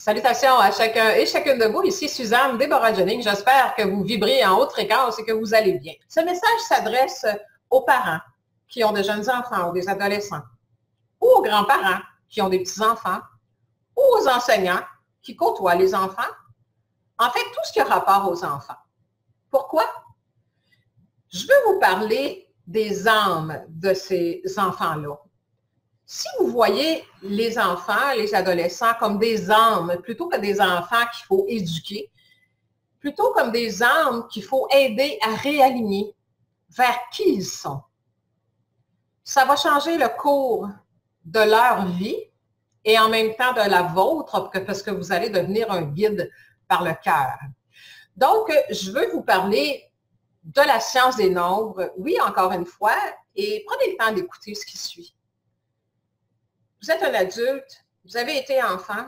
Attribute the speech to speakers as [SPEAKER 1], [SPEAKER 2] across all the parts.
[SPEAKER 1] Salutations à chacun et chacune de vous. Ici Suzanne Déborah-Jennings. J'espère que vous vibrez en haute fréquence et que vous allez bien. Ce message s'adresse aux parents qui ont de jeunes enfants ou des adolescents, ou aux grands-parents qui ont des petits-enfants, ou aux enseignants qui côtoient les enfants. En fait, tout ce qui a rapport aux enfants. Pourquoi? Je veux vous parler des âmes de ces enfants-là. Si vous voyez les enfants, les adolescents comme des âmes, plutôt que des enfants qu'il faut éduquer, plutôt comme des âmes qu'il faut aider à réaligner vers qui ils sont, ça va changer le cours de leur vie et en même temps de la vôtre, parce que vous allez devenir un guide par le cœur. Donc, je veux vous parler de la science des nombres, oui, encore une fois, et prenez le temps d'écouter ce qui suit. Vous êtes un adulte, vous avez été enfant,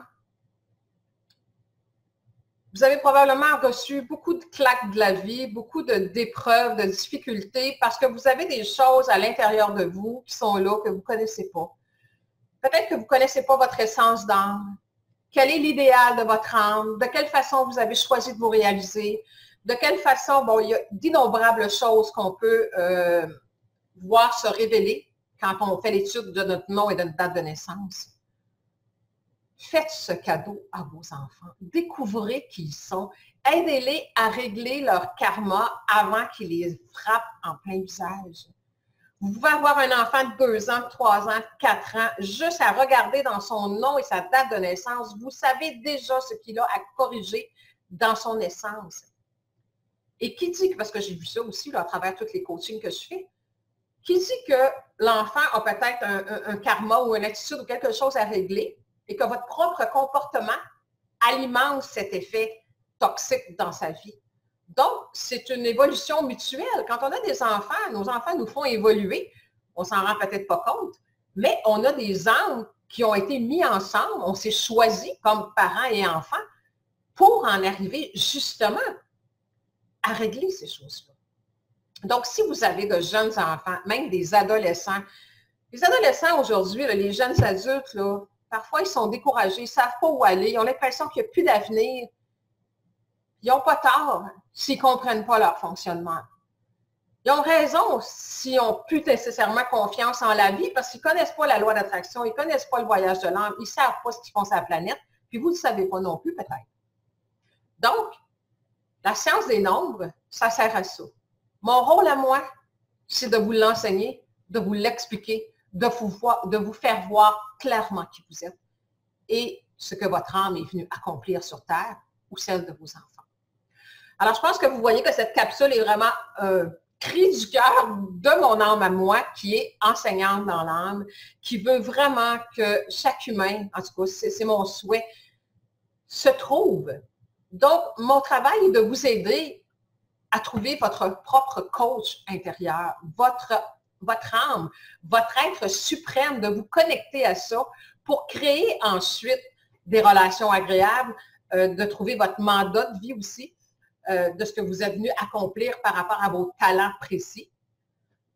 [SPEAKER 1] vous avez probablement reçu beaucoup de claques de la vie, beaucoup d'épreuves, de difficultés, parce que vous avez des choses à l'intérieur de vous qui sont là, que vous ne connaissez pas. Peut-être que vous ne connaissez pas votre essence d'âme. Quel est l'idéal de votre âme? De quelle façon vous avez choisi de vous réaliser? De quelle façon, bon, il y a d'innombrables choses qu'on peut voir se révéler quand on fait l'étude de notre nom et de notre date de naissance. Faites ce cadeau à vos enfants. Découvrez qui ils sont. Aidez-les à régler leur karma avant qu'ils les frappent en plein visage. Vous pouvez avoir un enfant de 2 ans, 3 ans, 4 ans, juste à regarder dans son nom et sa date de naissance, vous savez déjà ce qu'il a à corriger dans son essence. Et qui dit, parce que j'ai vu ça aussi là, à travers tous les coachings que je fais, qui dit que l'enfant a peut-être un karma ou une attitude ou quelque chose à régler et que votre propre comportement alimente cet effet toxique dans sa vie. Donc, c'est une évolution mutuelle. Quand on a des enfants, nos enfants nous font évoluer. On ne s'en rend peut-être pas compte, mais on a des âmes qui ont été mis ensemble. On s'est choisis comme parents et enfants pour en arriver justement à régler ces choses-là. Donc, si vous avez de jeunes enfants, même des adolescents, les adolescents aujourd'hui, les jeunes adultes, là, parfois ils sont découragés, ils ne savent pas où aller, ils ont l'impression qu'il n'y a plus d'avenir. Ils n'ont pas tort s'ils ne comprennent pas leur fonctionnement. Ils ont raison s'ils n'ont plus nécessairement confiance en la vie parce qu'ils ne connaissent pas la loi d'attraction, ils ne connaissent pas le voyage de l'âme, ils ne savent pas ce qu'ils font sur la planète, puis vous ne le savez pas non plus peut-être. Donc, la science des nombres, ça sert à ça. Mon rôle à moi, c'est de vous l'enseigner, de vous l'expliquer, de vous faire voir clairement qui vous êtes et ce que votre âme est venue accomplir sur Terre ou celle de vos enfants. Alors, je pense que vous voyez que cette capsule est vraiment un cri du cœur de mon âme à moi, qui est enseignante dans l'âme, qui veut vraiment que chaque humain, en tout cas, c'est mon souhait, se trouve. Donc, mon travail est de vous aider à trouver votre propre coach intérieur, votre âme, votre être suprême, de vous connecter à ça pour créer ensuite des relations agréables, de trouver votre mandat de vie aussi, de ce que vous êtes venu accomplir par rapport à vos talents précis.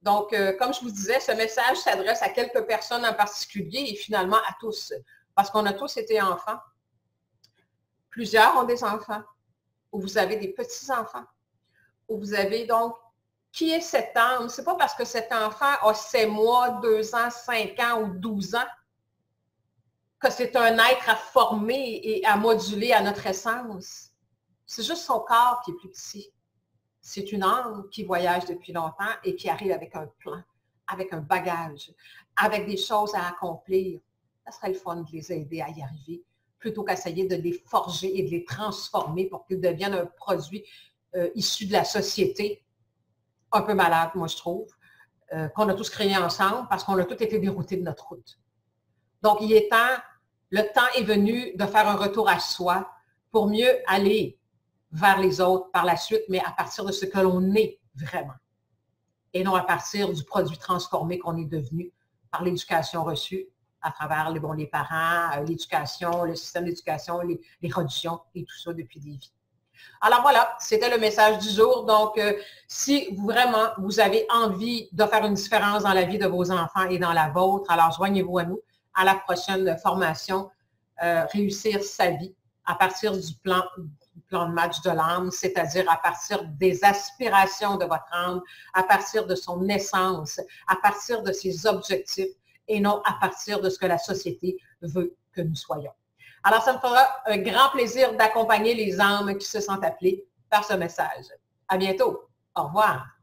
[SPEAKER 1] Donc, comme je vous disais, ce message s'adresse à quelques personnes en particulier et finalement à tous, parce qu'on a tous été enfants. Plusieurs ont des enfants, ou vous avez des petits-enfants, ou vous avez donc, qui est cette âme? Ce n'est pas parce que cet enfant a 7 mois, 2 ans, 5 ans ou 12 ans que c'est un être à former et à moduler à notre essence. C'est juste son corps qui est plus petit. C'est une âme qui voyage depuis longtemps et qui arrive avec un plan, avec un bagage, avec des choses à accomplir. Ça serait le fun de les aider à y arriver, plutôt qu'essayer de les forger et de les transformer pour qu'ils deviennent un produit issu de la société. Un peu malade, moi, je trouve, qu'on a tous créé ensemble parce qu'on a tous été déroutés de notre route. Donc, le temps est venu de faire un retour à soi pour mieux aller vers les autres par la suite, mais à partir de ce que l'on est vraiment. Et non à partir du produit transformé qu'on est devenu par l'éducation reçue à travers les parents, l'éducation, le système d'éducation, les religions et tout ça depuis des vies. Alors voilà, c'était le message du jour. Donc, si vraiment vous avez envie de faire une différence dans la vie de vos enfants et dans la vôtre, alors joignez-vous à nous à la prochaine formation Réussir sa vie à partir du plan de match de l'âme, c'est-à-dire à partir des aspirations de votre âme, à partir de son essence, à partir de ses objectifs et non à partir de ce que la société veut que nous soyons. Alors, ça me fera un grand plaisir d'accompagner les âmes qui se sentent appelées par ce message. À bientôt. Au revoir.